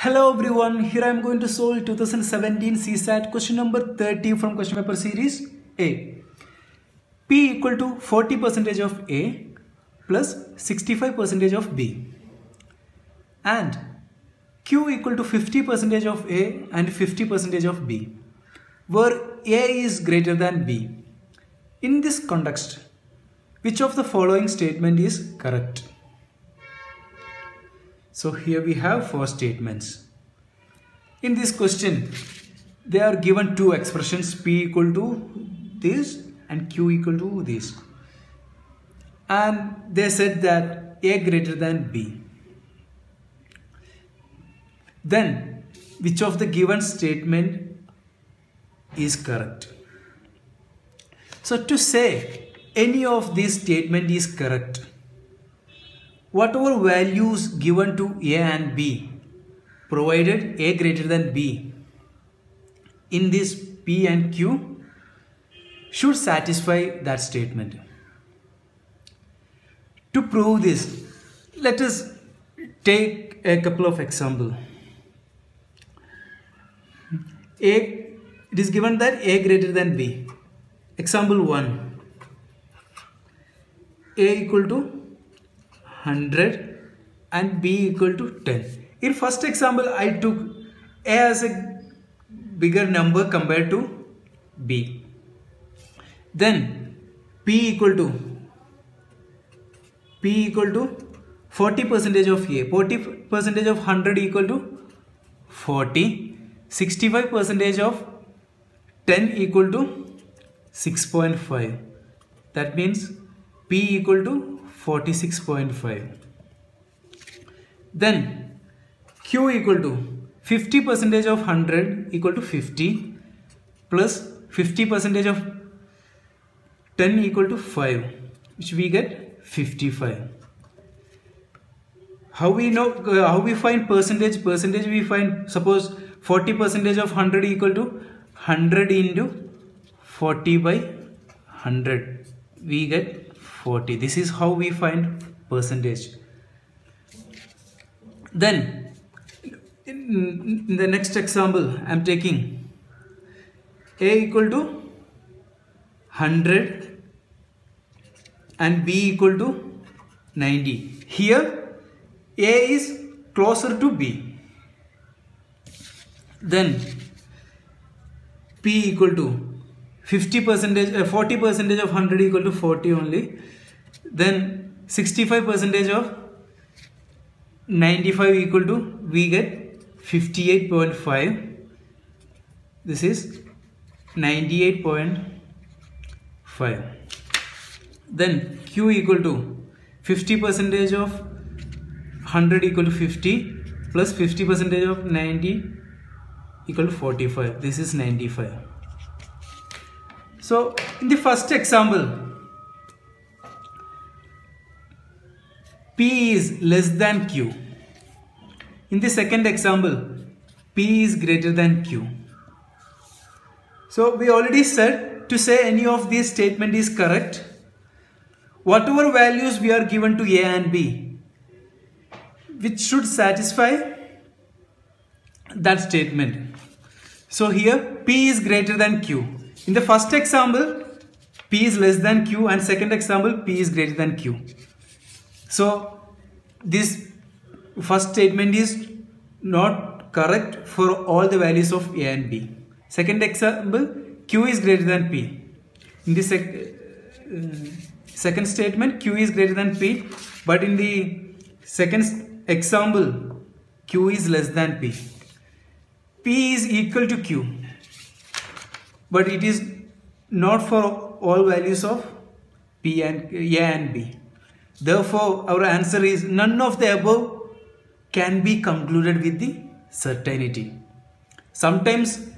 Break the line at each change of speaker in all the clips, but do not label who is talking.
Hello everyone, here I am going to solve 2017 CSAT question number 30 from question paper series A. P equal to 40% of A plus 65% of B and Q equal to 50% of A and 50% of B, where A is greater than B. In this context, which of the following statement is correct? So here we have four statements. In this question, they are given two expressions, P equal to this and Q equal to this. And they said that A greater than B. Then, which of the given statement is correct? So to say any of these statement is correct, whatever values given to A and B, provided A greater than B, in this P and Q should satisfy that statement. To prove this, let us take a couple of examples. It is given that A greater than B. Example 1. A equal to 100 and B equal to 10. In first example, I took A as a bigger number compared to B. Then P equal to 40% of A. 40% of 100 equal to 40. 65% of 10 equal to 6.5. That means P equal to 46.5. Then Q equal to 50% of 100 equal to 50 plus 50% of 10 equal to 5, which we get 55. How we know, how we find percentage? Percentage we find, suppose 40% of 100 equal to 100 into 40 by 100. We get 40. This is how we find percentage. Then in the next example, I am taking A equal to 100 and B equal to 90. Here A is closer to B. Then P equal to 40% of 100 equal to 40 only. Then 65% of 95 equal to, we get 58.5. This is 98.5. Then Q equal to 50% of 100 equal to 50 plus 50% of 90 equal to 45. This is 95. So in the first example, P is less than Q. In the second example, P is greater than Q. So we already said, to say any of these statement is correct, whatever values we are given to A and B, which should satisfy that statement. So here P is greater than Q. In the first example, P is less than Q, and second example, P is greater than Q. So this first statement is not correct for all the values of A and B. Second example, Q is greater than P. In the second statement, Q is greater than P, but in the second example, Q is less than P. P is equal to Q, but it is not for all values of P and A and B. Therefore, our answer is none of the above can be concluded with the certainty. Sometimes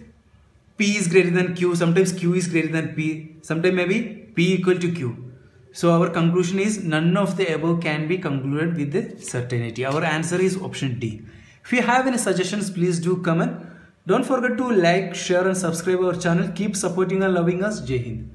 P is greater than Q, sometimes Q is greater than P, sometimes maybe P equal to Q. So our conclusion is none of the above can be concluded with the certainty. Our answer is option D. If you have any suggestions, please do comment. Don't forget to like, share and subscribe our channel. Keep supporting and loving us. Jai Hind.